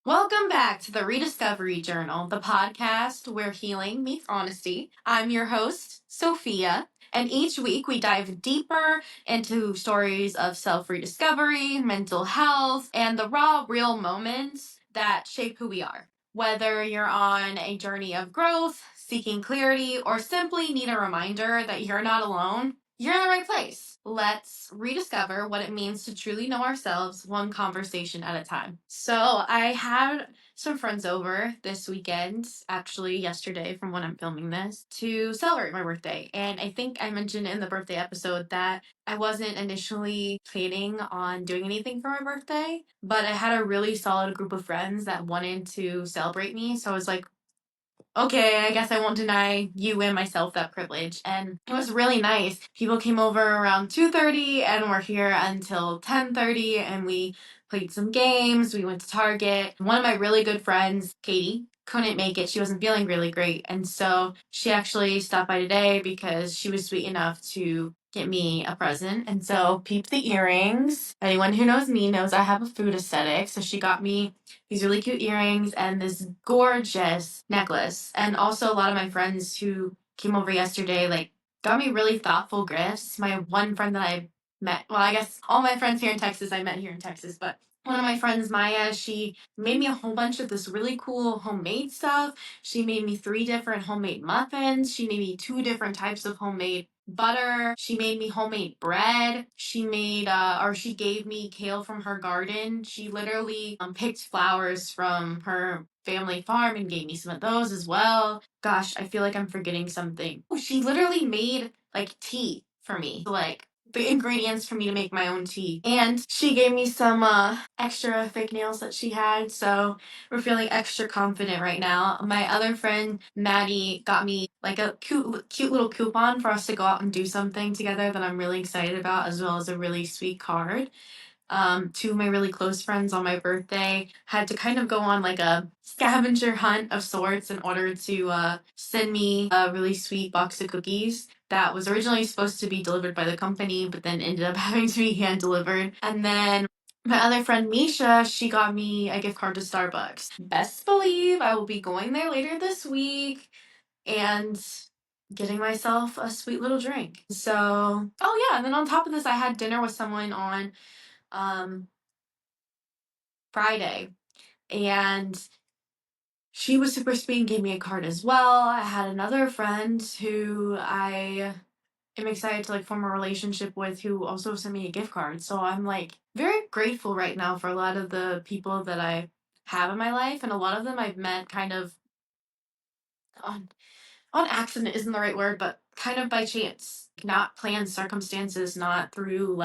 Welcome back to the Rediscovery Journal, the podcast where healing meets honesty. I'm your host, Sophia, and each week we dive deeper into stories of self rediscovery, mental health, and the raw, real moments that shape who we are. Whether you're on a journey of growth, seeking clarity, or simply need a reminder that you're not alone, you're in the right place. Let's rediscover what it means to truly know ourselves one conversation at a time. So, I had some friends over this weekend, actually yesterday from when I'm filming this, to celebrate my birthday. And I think I mentioned in the birthday episode that I wasn't initially planning on doing anything for my birthday, but I had a really solid group of friends that wanted to celebrate me. So I was like, okay, I guess I won't deny you and myself that privilege. And it was really nice. People came over around 2:30 and were here until 10:30, and we played some games. We went to Target. One of my really good friends, Katie, couldn't make it. She wasn't feeling really great. And so she actually stopped by today because she was sweet enough to get me a present. And so peep the earrings. Anyone who knows me knows I have a food aesthetic. So she got me these really cute earrings and this gorgeous necklace. And also a lot of my friends who came over yesterday got me really thoughtful gifts. My one friend that I met, well, I guess all my friends here in Texas I met here in Texas, but one of my friends, Maya, she made me a whole bunch of this really cool homemade stuff. She made me 3 different homemade muffins. She made me 2 different types of homemade butter. She made me homemade bread. She gave me kale from her garden. She literally picked flowers from her family farm and gave me some of those as well. Gosh, I feel like I'm forgetting something. Oh, she literally made tea for me. The ingredients for me to make my own tea. And she gave me some extra fake nails that she had, so we're feeling extra confident right now. My other friend, Maddie, got me a cute little coupon for us to go out and do something together that I'm really excited about, as well as a really sweet card. 2 of my really close friends on my birthday had to kind of go on a scavenger hunt of sorts in order to send me a really sweet box of cookies that was originally supposed to be delivered by the company, but then ended up having to be hand delivered. And then my other friend Misha, she got me a gift card to Starbucks. Best believe I will be going there later this week and getting myself a sweet little drink. So, oh yeah, and then on top of this, I had dinner with someone on um Friday, and she was super sweet and gave me a card as well. I had another friend who I am excited to form a relationship with who also sent me a gift card. So I'm very grateful right now for a lot of the people that I have in my life, and a lot of them I've met kind of on accident isn't the right word, but kind of by chance. Not planned circumstances, not through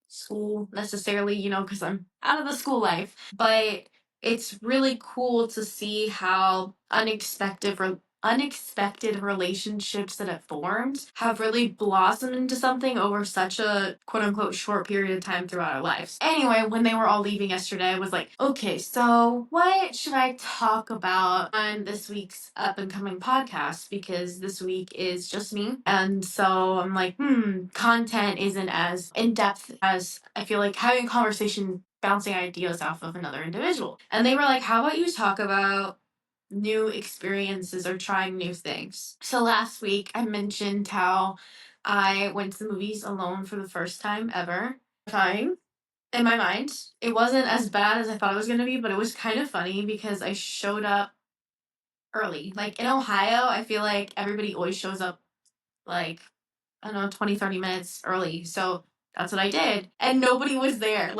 school necessarily, because I'm out of the school life. But it's really cool to see how unexpected relationships that have formed have really blossomed into something over such a quote unquote short period of time throughout our lives. Anyway, when they were all leaving yesterday, I was like, okay, so what should I talk about on this week's up and coming podcast? Because this week is just me. And so I'm like, content isn't as in depth as I feel like having a conversation, bouncing ideas off of another individual. And they were like, how about you talk about new experiences or trying new things? So last week I mentioned how I went to the movies alone for the first time ever. Fine. In my mind, it wasn't as bad as I thought it was going to be, but it was kind of funny because I showed up early. In Ohio, I feel like everybody always shows up I don't know, 20, 30 minutes early. So that's what I did. And nobody was there,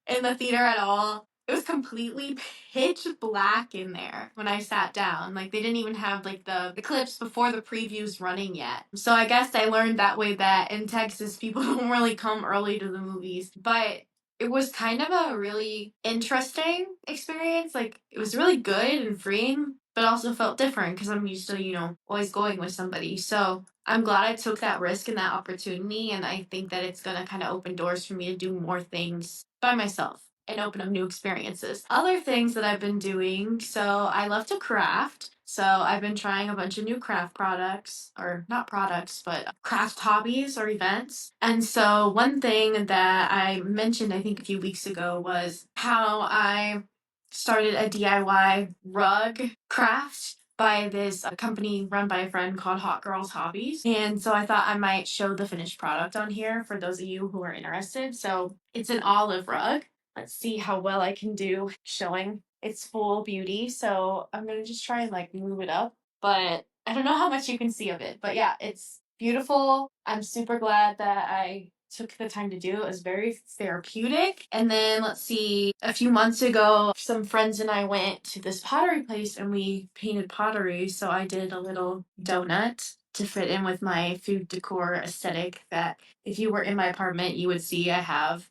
in the theater at all. It was completely pitch black in there when I sat down. They didn't even have the clips before the previews running yet. So I guess I learned that way that in Texas people don't really come early to the movies. But it was kind of a really interesting experience. It was really good and freeing, but also felt different because I'm used to, always going with somebody. So I'm glad I took that risk and that opportunity, and I think that it's going to kind of open doors for me to do more things by myself and open up new experiences. Other things that I've been doing, so I love to craft. So I've been trying a bunch of new craft products, or not products, but craft hobbies or events. And so one thing that I mentioned, I think a few weeks ago, was how I started a DIY rug craft by this company run by a friend called Hot Girls Hobbies. And so I thought I might show the finished product on here for those of you who are interested. So it's an olive rug. Let's see how well I can do showing its full beauty. So I'm going to just try and like move it up, but I don't know how much you can see of it. But yeah, it's beautiful. I'm super glad that I took the time to do. It was very therapeutic. And then let's see, a few months ago, some friends and I went to this pottery place and we painted pottery. So I did a little donut to fit in with my food decor aesthetic that if you were in my apartment, you would see I have,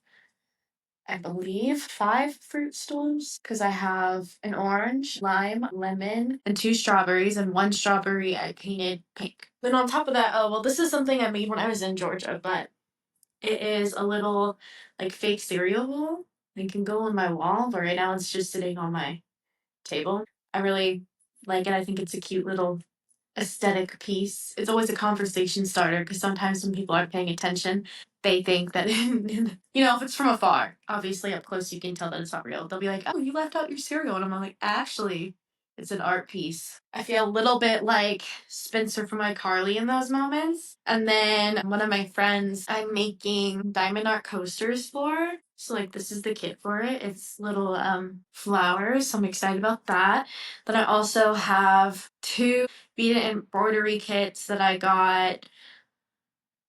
I believe, 5 fruit stools because I have an orange, lime, lemon, and 2 strawberries, and 1 strawberry I painted pink. Then on top of that, oh, well, this is something I made when I was in Georgia, but it is a little like fake cereal bowl. It can go on my wall, but right now it's just sitting on my table. I really like it. I think it's a cute little aesthetic piece. It's always a conversation starter because sometimes when people aren't paying attention, they think that, if it's from afar, obviously up close you can tell that it's not real. They'll be like, oh, you left out your cereal. And I'm like, actually, it's an art piece. I feel a little bit like Spencer from iCarly in those moments. And then one of my friends, I'm making diamond art coasters for. So like this is the kit for it. It's little flowers. So I'm excited about that. Then I also have 2 beaded embroidery kits that I got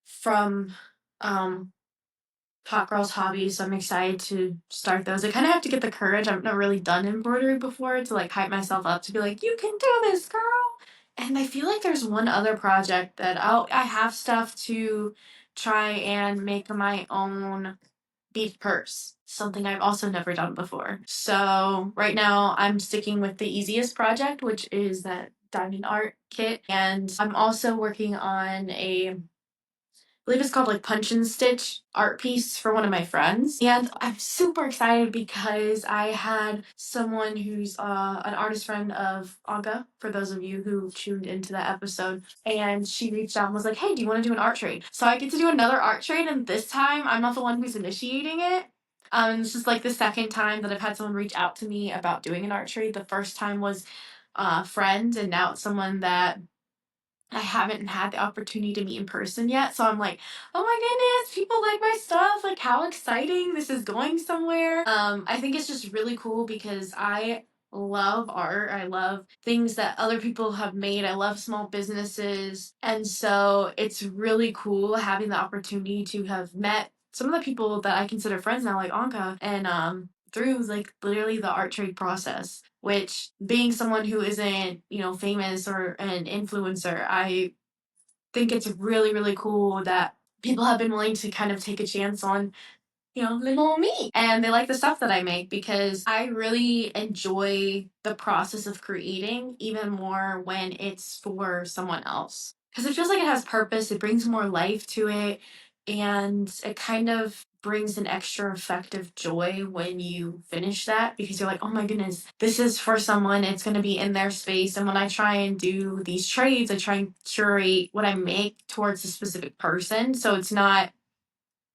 from Hot Girls Hobbies. So I'm excited to start those. I kind of have to get the courage. I've never really done embroidery before to like hype myself up to be like, you can do this, girl. And I feel like there's one other project that I have stuff to try and make my own bead purse, something I've also never done before. So right now I'm sticking with the easiest project, which is that diamond art kit. And I'm also working on I believe it's called like Punch and Stitch art piece for one of my friends. And I'm super excited because I had someone who's an artist friend of Anka, for those of you who tuned into that episode. And she reached out and was like, hey, do you want to do an art trade? So I get to do another art trade. And this time I'm not the one who's initiating it. This is like the second time that I've had someone reach out to me about doing an art trade. The first time was a friend, and now it's someone that I haven't had the opportunity to meet in person yet. So I'm like, oh my goodness, people like my stuff. Like, how exciting. This is going somewhere. I think it's just really cool because I love art. I love things that other people have made. I love small businesses. And so it's really cool having the opportunity to have met some of the people that I consider friends now, like Anka, and through like literally the art trade process, which being someone who isn't, famous or an influencer, I think it's really, really cool that people have been willing to kind of take a chance on little me. And they like the stuff that I make because I really enjoy the process of creating even more when it's for someone else. Because it feels like it has purpose, it brings more life to it, and it kind of brings an extra effective joy when you finish that because you're like, oh my goodness, this is for someone, it's going to be in their space. And when I try and do these trades, I try and curate what I make towards a specific person. So it's not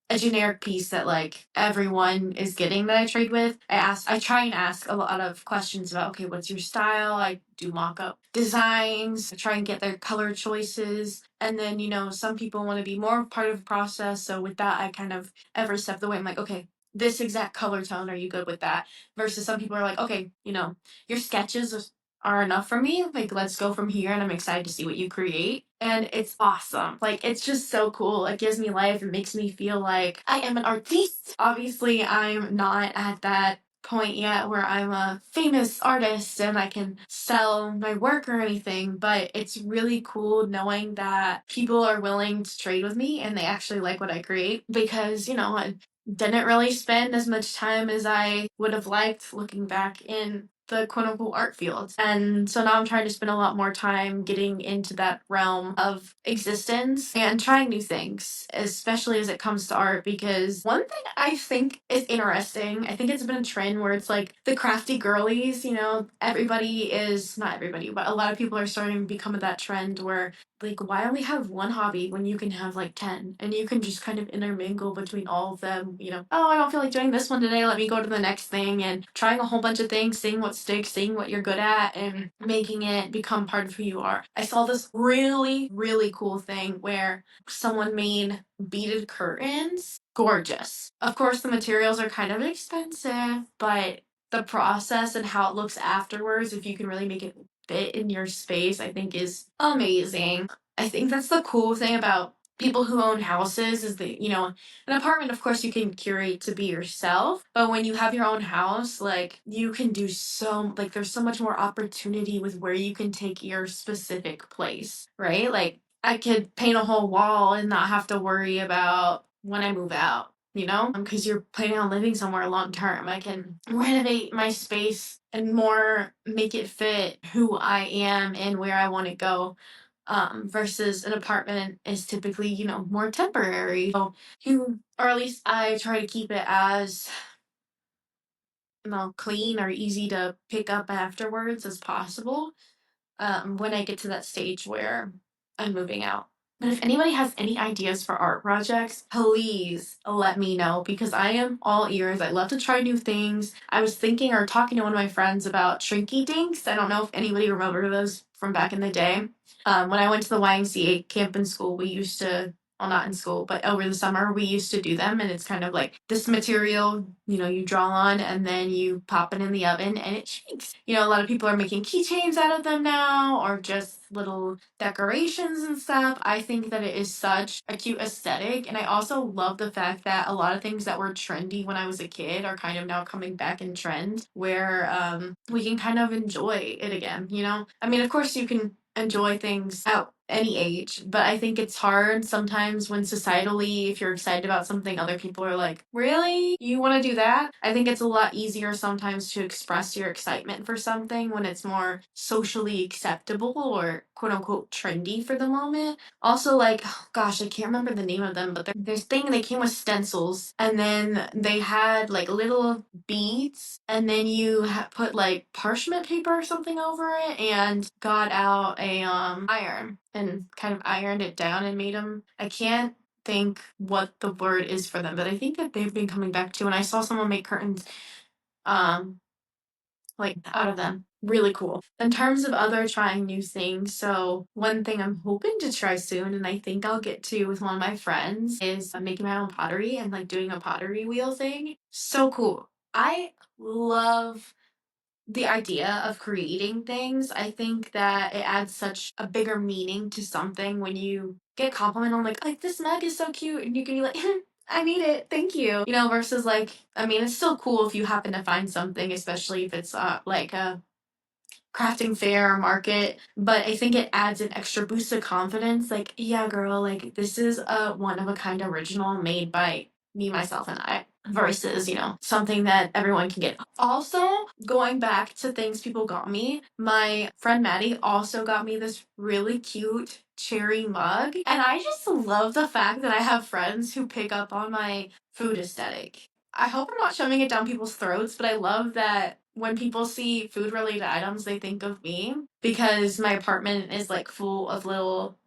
a generic piece that like everyone is getting that I trade with. I try and ask a lot of questions about, okay, what's your style? I do mock-up designs. I try and get their color choices. And then, some people want to be more part of the process. So with that, I kind of every step of the way, I'm like, okay, this exact color tone, are you good with that? Versus some people are like, okay, your sketches are enough for me. Like, let's go from here, and I'm excited to see what you create. And it's awesome. Like, it's just so cool. It gives me life. It makes me feel like I am an artiste. Obviously, I'm not at that point yet where I'm a famous artist and I can sell my work or anything, but it's really cool knowing that people are willing to trade with me and they actually like what I create because, I didn't really spend as much time as I would have liked looking back in the quote unquote art field. And so now I'm trying to spend a lot more time getting into that realm of existence and trying new things, especially as it comes to art. Because one thing I think is interesting, I think it's been a trend where it's like the crafty girlies, everybody is, not everybody, but a lot of people are starting to become that trend where like why only have one hobby when you can have like 10 and you can just kind of intermingle between all of them, oh, I don't feel like doing this one today, let me go to the next thing, and trying a whole bunch of things, seeing what sticks, seeing what you're good at, and making it become part of who you are. I saw this really really cool thing where someone made beaded curtains. Gorgeous. Of course the materials are kind of expensive, but the process and how it looks afterwards, if you can really make it fit in your space, I think is amazing. I think that's the cool thing about people who own houses is that, an apartment, of course, you can curate to be yourself, but when you have your own house, like, you can do there's so much more opportunity with where you can take your specific place, right? Like, I could paint a whole wall and not have to worry about when I move out. Because you're planning on living somewhere long term. I can renovate my space and more make it fit who I am and where I want to go. Versus an apartment is typically, more temporary. So or at least I try to keep it as, clean or easy to pick up afterwards as possible. When I get to that stage where I'm moving out. But if anybody has any ideas for art projects, please let me know because I am all ears. I love to try new things. I was thinking or talking to one of my friends about Shrinky Dinks. I don't know if anybody remembers those from back in the day. When I went to the YMCA camp in school, we used to, well, not in school, but over the summer, we used to do them. And it's kind of like this material, you draw on and then you pop it in the oven and it shrinks. A lot of people are making keychains out of them now or just little decorations and stuff. I think that it is such a cute aesthetic. And I also love the fact that a lot of things that were trendy when I was a kid are kind of now coming back in trend where we can kind of enjoy it again, I mean, of course, you can enjoy things at any age, but I think it's hard sometimes when societally, if you're excited about something, other people are like, really? You want to do that? I think it's a lot easier sometimes to express your excitement for something when it's more socially acceptable or quote unquote trendy for the moment. Also, like, oh gosh, I can't remember the name of them, but there's thing they came with stencils and then they had like little beads and then you put like parchment paper or something over it and got out a iron and kind of ironed it down and made them. I can't think what the word is for them, but I think that they've been coming back too. And I saw someone make curtains um like out of them. Really cool. In terms of other trying new things, so one thing I'm hoping to try soon, and I think I'll get to with one of my friends, is making my own pottery and like doing a pottery wheel thing. So cool. I love the idea of creating things. I think that it adds such a bigger meaning to something when you get compliment on like this mug is so cute and you can be like I need it, thank you. Versus like, I mean, it's still cool if you happen to find something, especially if it's like a crafting fair or market, but I think it adds an extra boost of confidence. Like, yeah, girl, like this is a one of a kind original made by me, myself, and I. Versus, something that everyone can get. Also, going back to things people got me, my friend Maddie also got me this really cute cherry mug. And I just love the fact that I have friends who pick up on my food aesthetic. I hope I'm not shoving it down people's throats, but I love that when people see food related items, they think of me because my apartment is like full of little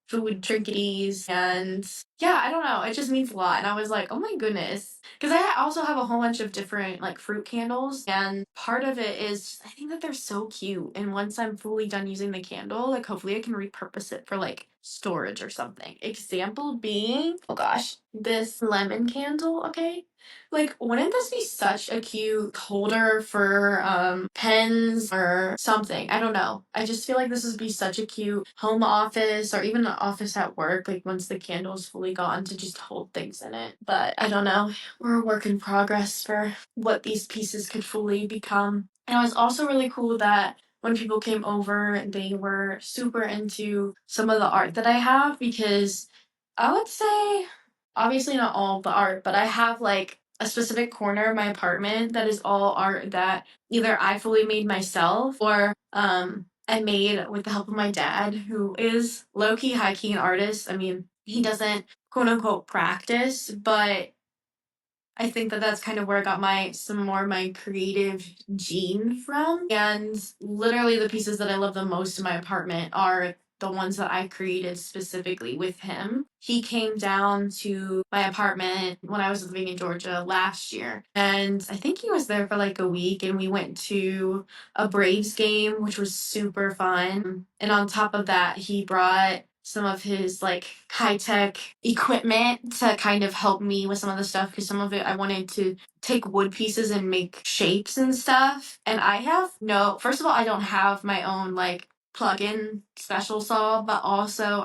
food trinketies and yeah, I don't know, it just means a lot. And I was like, oh my goodness, because I also have a whole bunch of different like fruit candles, and part of it is I think that they're so cute, and once I'm fully done using the candle, like hopefully I can repurpose it for like storage or something. Example being, oh gosh, this lemon candle. Okay, like, wouldn't this be such a cute holder for pens or something? I don't know. I just feel like this would be such a cute home office or even an office at work, like once the candle's fully gone to just hold things in it. But I don't know. We're a work in progress for what these pieces could fully become. And it was also really cool that when people came over, they were super into some of the art that I have because I would say obviously not all of the art, but I have like a specific corner of my apartment that is all art that either I fully made myself or I made with the help of my dad, who is low key, high key an artist. I mean, he doesn't quote unquote practice, but I think that that's kind of where I got some more of my creative gene from. And literally, the pieces that I love the most in my apartment are the ones that I created specifically with him. He came down to my apartment when I was living in Georgia last year. And I think he was there for like a week, and we went to a Braves game, which was super fun. And on top of that, he brought some of his like high tech equipment to kind of help me with some of the stuff, because some of it I wanted to take wood pieces and make shapes and stuff. And first of all, I don't have my own like plug-in special saw, but also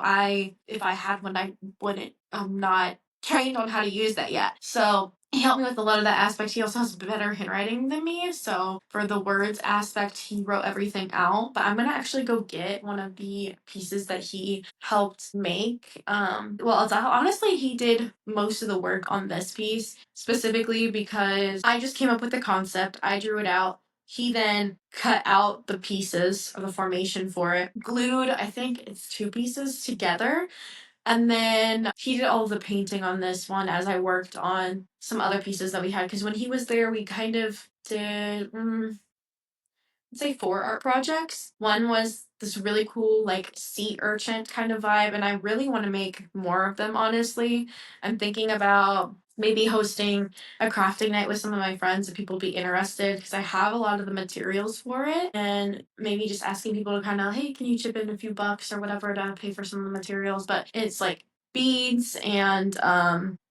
if I had one, I wouldn't. I'm not trained on how to use that yet. So he helped me with a lot of that aspect. He also has better handwriting than me, so for the words aspect, he wrote everything out. But I'm gonna actually go get one of the pieces that he helped make. Honestly, he did most of the work on this piece specifically because I just came up with the concept. I drew it out. He then cut out the pieces of the formation for it, glued, I think it's 2 pieces together, and then he did all the painting on this one as I worked on some other pieces that we had. Because when he was there, we kind of did, I'd say 4 art projects. One was this really cool, like, sea urchin kind of vibe, and I really want to make more of them, honestly. I'm thinking about maybe hosting a crafting night with some of my friends if people be interested, because I have a lot of the materials for it, and maybe just asking people to kind of, hey, can you chip in a few bucks or whatever to pay for some of the materials. But it's like beads and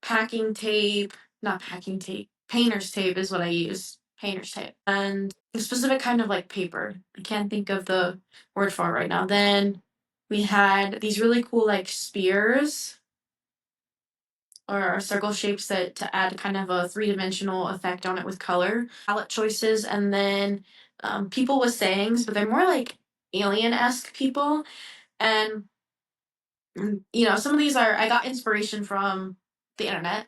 packing tape, not packing tape, painter's tape is what I use. Painter's tape. And a specific kind of like paper. I can't think of the word for it right now. Then we had these really cool like spears or circle shapes that to add kind of a 3-dimensional effect on it with color. Palette choices, and then people with sayings, but they're more like alien-esque people. And some of these I got inspiration from the internet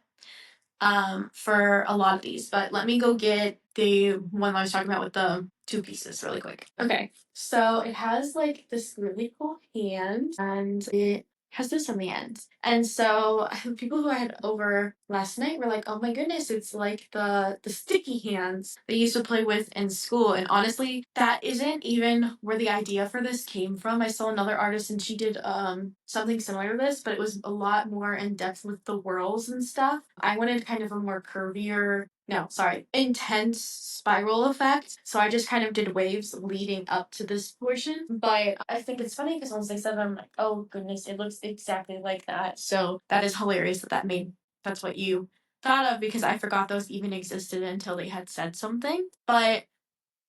for a lot of these, but let me go get the one I was talking about with the 2 pieces really quick. Okay, so it has like this really cool hand, and it has this on the end. And so people who I had over last night were like, "Oh my goodness, it's like the sticky hands they used to play with in school." And honestly, that isn't even where the idea for this came from. I saw another artist and she did something similar to this, but it was a lot more in depth with the whirls and stuff. I wanted kind of a more intense spiral effect. So I just kind of did waves leading up to this portion. But I think it's funny because once they said it, I'm like, oh goodness, it looks exactly like that. So that is hilarious that's what you thought of, because I forgot those even existed until they had said something. But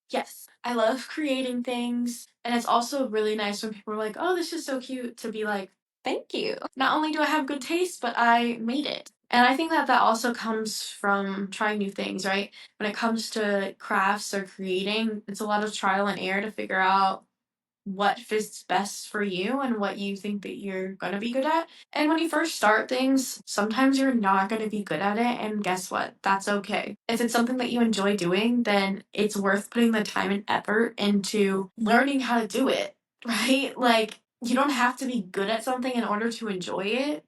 yes, I love creating things. And it's also really nice when people are like, oh, this is so cute, to be like, thank you. Not only do I have good taste, but I made it. And I think that also comes from trying new things, right? When it comes to crafts or creating, it's a lot of trial and error to figure out what fits best for you and what you think that you're going to be good at. And when you first start things, sometimes you're not going to be good at it. And guess what? That's okay. If it's something that you enjoy doing, then it's worth putting the time and effort into learning how to do it, right? Like, you don't have to be good at something in order to enjoy it.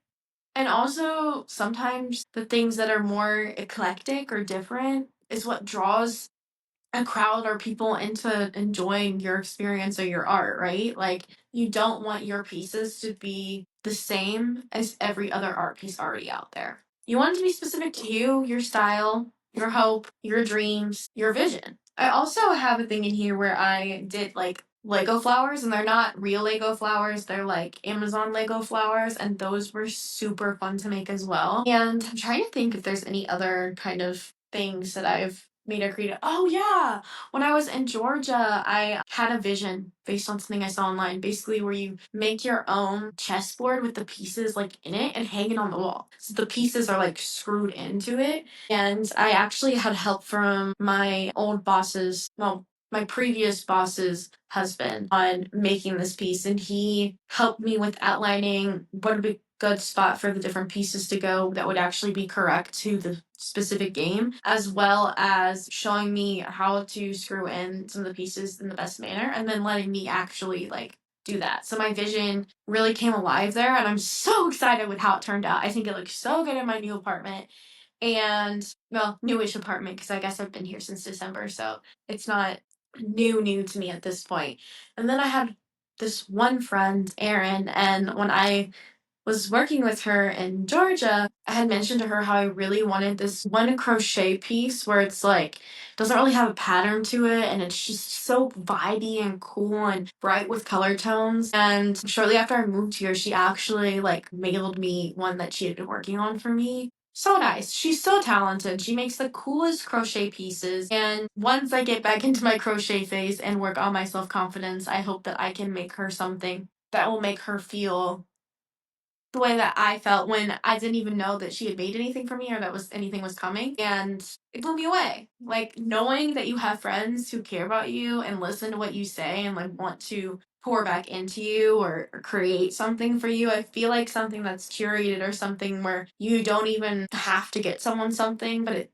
And also, sometimes the things that are more eclectic or different is what draws a crowd or people into enjoying your experience or your art, right? Like, you don't want your pieces to be the same as every other art piece already out there. You want it to be specific to you, your style, your hope, your dreams, your vision. I also have a thing in here where I did like Lego flowers, and they're not real Lego flowers, they're like Amazon Lego flowers, and those were super fun to make as well. And I'm trying to think if there's any other kind of things that I've made or created. Oh yeah, when I was in Georgia, I had a vision based on something I saw online, basically where you make your own chessboard with the pieces like in it and hang it on the wall. So the pieces are like screwed into it. And I actually had help from my old boss's, well, my previous boss's husband on making this piece, and he helped me with outlining what would be a good spot for the different pieces to go that would actually be correct to the specific game, as well as showing me how to screw in some of the pieces in the best manner, and then letting me actually do that. So my vision really came alive there, and I'm so excited with how it turned out. I think it looks so good in my new apartment. And well, newish apartment, because I guess I've been here since December, so it's not new to me at this point. And then I had this one friend, Erin, and when I was working with her in Georgia, I had mentioned to her how I really wanted this one crochet piece where it's like doesn't really have a pattern to it, and it's just so vibey and cool and bright with color tones. And shortly after I moved here, she actually mailed me one that she had been working on for me. So nice. She's so talented. She makes the coolest crochet pieces. And once I get back into my crochet phase and work on my self confidence, I hope that I can make her something that will make her feel the way that I felt when I didn't even know that she had made anything for me or that was anything was coming, and it blew me away. Like knowing that you have friends who care about you and listen to what you say and want to pour back into you or create something for you. I feel like something that's curated or something where you don't even have to get someone something, but it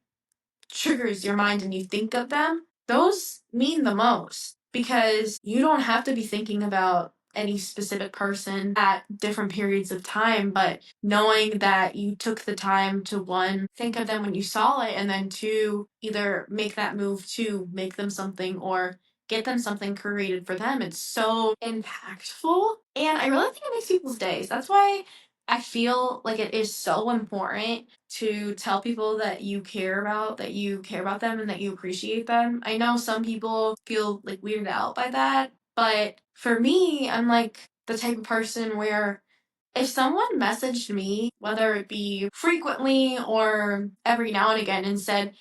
triggers your mind and you think of them, those mean the most because you don't have to be thinking about any specific person at different periods of time, but knowing that you took the time to one, think of them when you saw it, and then two, either make that move to make them something or get them something created for them. It's so impactful. And I really think it makes people's days. That's why I feel like it is so important to tell people that you care about them and that you appreciate them. I know some people feel weirded out by that, but for me, I'm the type of person where if someone messaged me, whether it be frequently or every now and again, and said,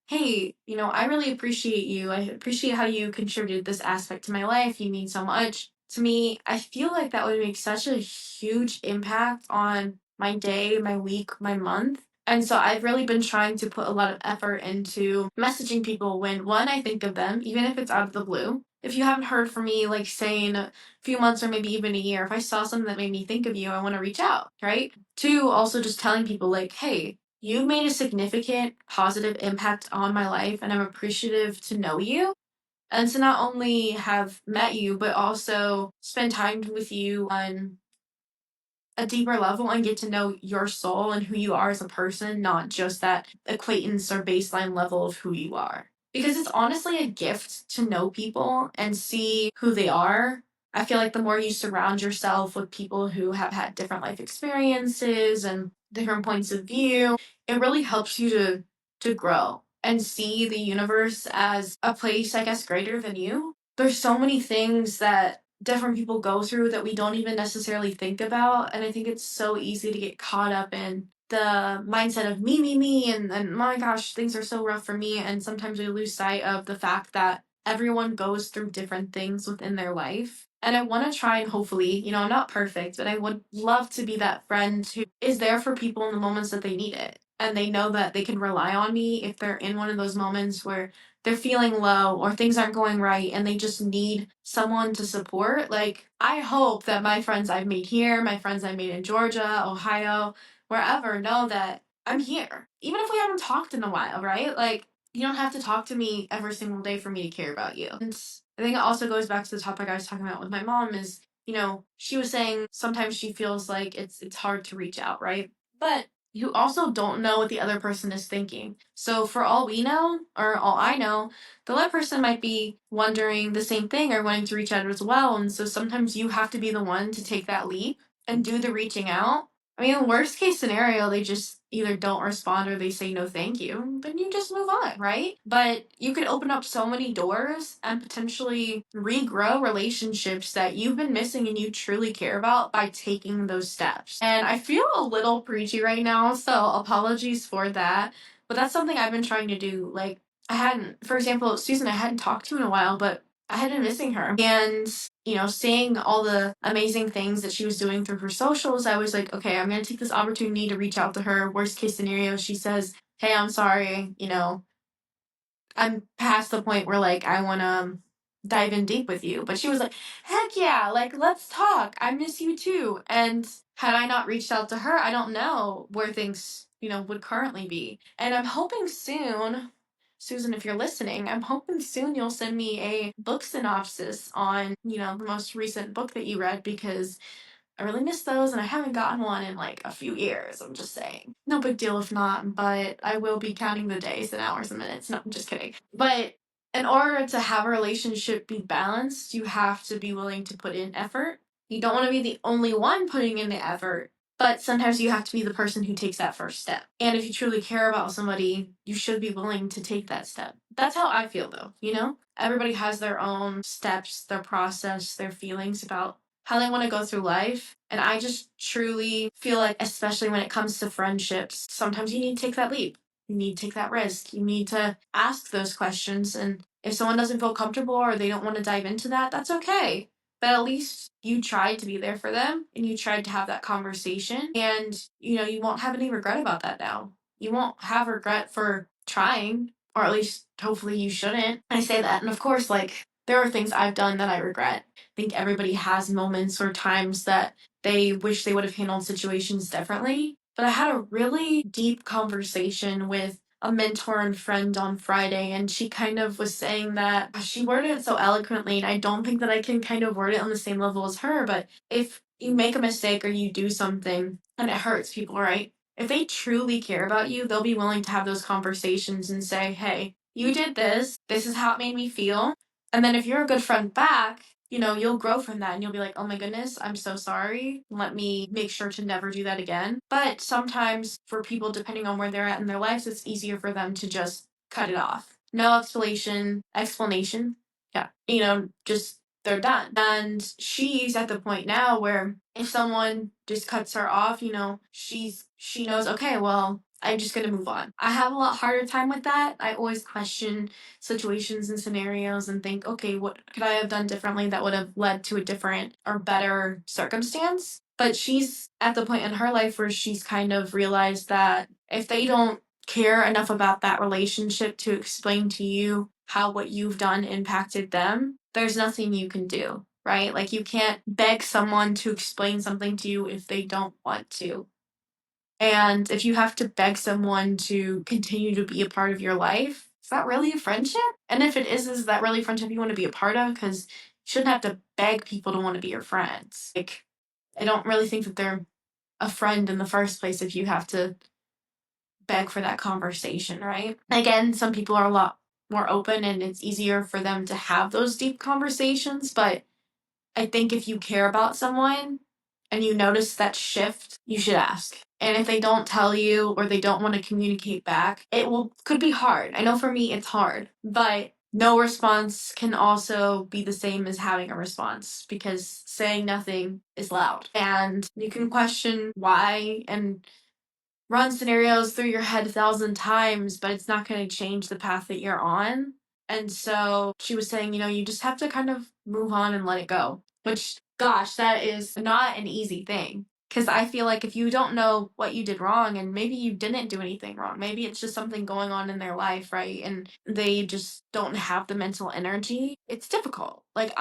hey, I really appreciate you. I appreciate how you contributed this aspect to my life. You mean so much to me. I feel like that would make such a huge impact on my day, my week, my month. And so I've really been trying to put a lot of effort into messaging people when one, I think of them, even if it's out of the blue. If you haven't heard from me, say in a few months or maybe even a year, if I saw something that made me think of you, I want to reach out, right? Two, also just telling people hey, you've made a significant positive impact on my life, and I'm appreciative to know you and to not only have met you, but also spend time with you on a deeper level and get to know your soul and who you are as a person, not just that acquaintance or baseline level of who you are. Because it's honestly a gift to know people and see who they are. I feel like the more you surround yourself with people who have had different life experiences and different points of view, it really helps you to grow and see the universe as a place, I guess, greater than you. There's so many things that different people go through that we don't even necessarily think about. And I think it's so easy to get caught up in the mindset of me, and oh my gosh, things are so rough for me. And sometimes we lose sight of the fact that everyone goes through different things within their life. And I want to try and hopefully, I'm not perfect, but I would love to be that friend who is there for people in the moments that they need it. And they know that they can rely on me if they're in one of those moments where they're feeling low or things aren't going right and they just need someone to support. I hope that my friends I've made here, my friends I made in Georgia, Ohio, wherever, know that I'm here. Even if we haven't talked in a while, right? You don't have to talk to me every single day for me to care about you. And I think it also goes back to the topic I was talking about with my mom is, she was saying sometimes she feels like it's hard to reach out, right? But you also don't know what the other person is thinking. So for all we know, or all I know, the other person might be wondering the same thing or wanting to reach out as well. And so sometimes you have to be the one to take that leap and do the reaching out. I mean, worst case scenario, they just either don't respond or they say no thank you. Then you just move on, right? But you could open up so many doors and potentially regrow relationships that you've been missing and you truly care about by taking those steps. And I feel a little preachy right now, so apologies for that. But that's something I've been trying to do. I hadn't, for example, Susan, I hadn't talked to in a while, but I had been missing her. And, seeing all the amazing things that she was doing through her socials, I was like, okay, I'm going to take this opportunity to reach out to her. Worst case scenario, she says, hey, I'm sorry, I'm past the point where like I want to dive in deep with you. But she was like, heck yeah, like let's talk. I miss you too. And had I not reached out to her, I don't know where things, would currently be. And I'm hoping soon, Susan, if you're listening, I'm hoping soon you'll send me a book synopsis on, the most recent book that you read, because I really miss those and I haven't gotten one in like a few years. I'm just saying. No big deal if not, but I will be counting the days and hours and minutes. No, I'm just kidding. But in order to have a relationship be balanced, you have to be willing to put in effort. You don't want to be the only one putting in the effort, but sometimes you have to be the person who takes that first step. And if you truly care about somebody, you should be willing to take that step. That's how I feel though, Everybody has their own steps, their process, their feelings about how they want to go through life. And I just truly feel like, especially when it comes to friendships, sometimes you need to take that leap. You need to take that risk. You need to ask those questions. And if someone doesn't feel comfortable or they don't want to dive into that, that's okay. But at least you tried to be there for them and you tried to have that conversation. And, you won't have any regret about that now. You won't have regret for trying, or at least hopefully you shouldn't. I say that. And of course, like, there are things I've done that I regret. I think everybody has moments or times that they wish they would have handled situations differently. But I had a really deep conversation with a mentor and friend on Friday, and she kind of was saying that she worded it so eloquently, and I don't think that I can kind of word it on the same level as her, but if you make a mistake or you do something and it hurts people, right? If they truly care about you, they'll be willing to have those conversations and say, hey, you did this. This is how it made me feel. And then if you're a good friend back, you'll grow from that and you'll be like, oh my goodness, I'm so sorry. Let me make sure to never do that again. But sometimes for people, depending on where they're at in their lives, it's easier for them to just cut it off. No explanation. Yeah. Just they're done. And she's at the point now where if someone just cuts her off, she knows, okay, well, I'm just gonna move on. I have a lot harder time with that. I always question situations and scenarios and think, okay, what could I have done differently that would have led to a different or better circumstance? But she's at the point in her life where she's kind of realized that if they don't care enough about that relationship to explain to you how what you've done impacted them, there's nothing you can do, right? Like you can't beg someone to explain something to you if they don't want to. And if you have to beg someone to continue to be a part of your life, is that really a friendship? And if it is that really a friendship you want to be a part of? Because you shouldn't have to beg people to want to be your friends. Like, I don't really think that they're a friend in the first place if you have to beg for that conversation, right? Again, some people are a lot more open and it's easier for them to have those deep conversations, but I think if you care about someone and you notice that shift, you should ask. And if they don't tell you or they don't want to communicate back, could be hard. I know for me it's hard, but no response can also be the same as having a response because saying nothing is loud. And you can question why and run scenarios through your head 1,000 times, but it's not going to change the path that you're on. And so she was saying, you just have to kind of move on and let it go, which, gosh, that is not an easy thing. Because I feel like if you don't know what you did wrong, and maybe you didn't do anything wrong, maybe it's just something going on in their life, right? And they just don't have the mental energy, it's difficult. Like,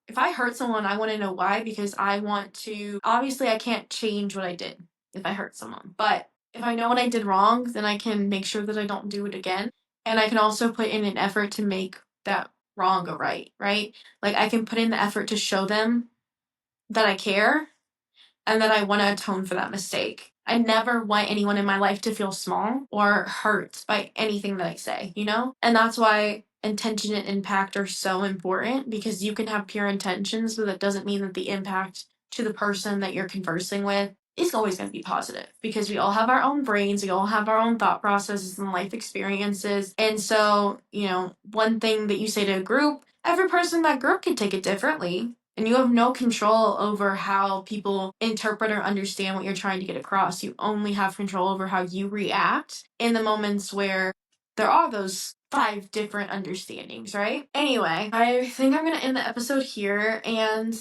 if I hurt someone, I want to know why, because I want to, obviously, I can't change what I did if I hurt someone, but if I know what I did wrong, then I can make sure that I don't do it again. And I can also put in an effort to make that wrong go right? Like I can put in the effort to show them that I care and that I want to atone for that mistake. I never want anyone in my life to feel small or hurt by anything that I say, And that's why intention and impact are so important, because you can have pure intentions, but that doesn't mean that the impact to the person that you're conversing with is always going to be positive, because we all have our own brains, we all have our own thought processes and life experiences. And so, one thing that you say to a group, every person in that group can take it differently. And you have no control over how people interpret or understand what you're trying to get across. You only have control over how you react in the moments where there are those 5 different understandings, right? Anyway, I think I'm going to end the episode here. And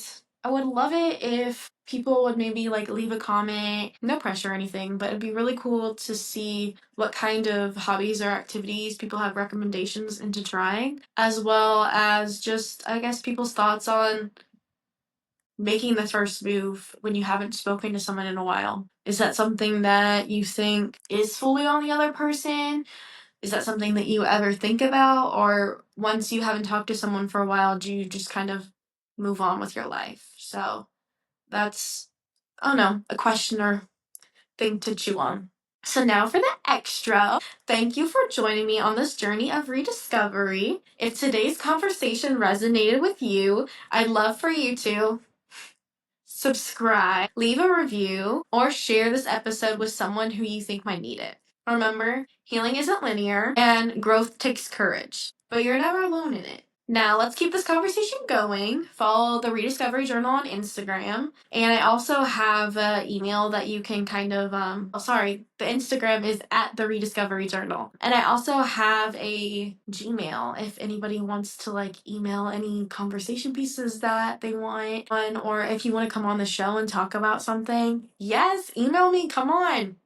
I would love it if people would maybe like leave a comment, no pressure or anything, but it'd be really cool to see what kind of hobbies or activities people have recommendations into trying, as well as just, I guess, people's thoughts on making the first move when you haven't spoken to someone in a while. Is that something that you think is fully on the other person? Is that something that you ever think about? Or once you haven't talked to someone for a while, do you just kind of move on with your life? So that's, I don't know, a question or thing to chew on. So now for the extra. Thank you for joining me on this journey of rediscovery. If today's conversation resonated with you, I'd love for you to subscribe, leave a review, or share this episode with someone who you think might need it. Remember, healing isn't linear and growth takes courage, but you're never alone in it. Now, let's keep this conversation going. Follow the Rediscovery Journal on Instagram. And I also have an email that you can kind of, the Instagram is at the Rediscovery Journal. And I also have a Gmail if anybody wants to like email any conversation pieces that they want on, or if you want to come on the show and talk about something. Yes, email me, come on.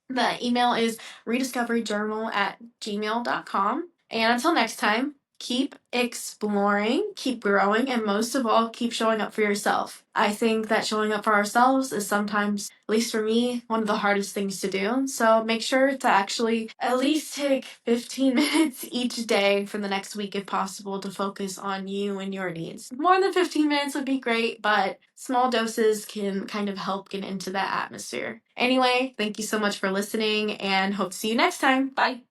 The email is rediscoveryjournal@gmail.com. And until next time, keep exploring, keep growing, and most of all, keep showing up for yourself. I think that showing up for ourselves is sometimes, at least for me, one of the hardest things to do. So make sure to actually at least take 15 minutes each day for the next week if possible to focus on you and your needs. More than 15 minutes would be great, but small doses can kind of help get into that atmosphere. Anyway, thank you so much for listening and hope to see you next time. Bye.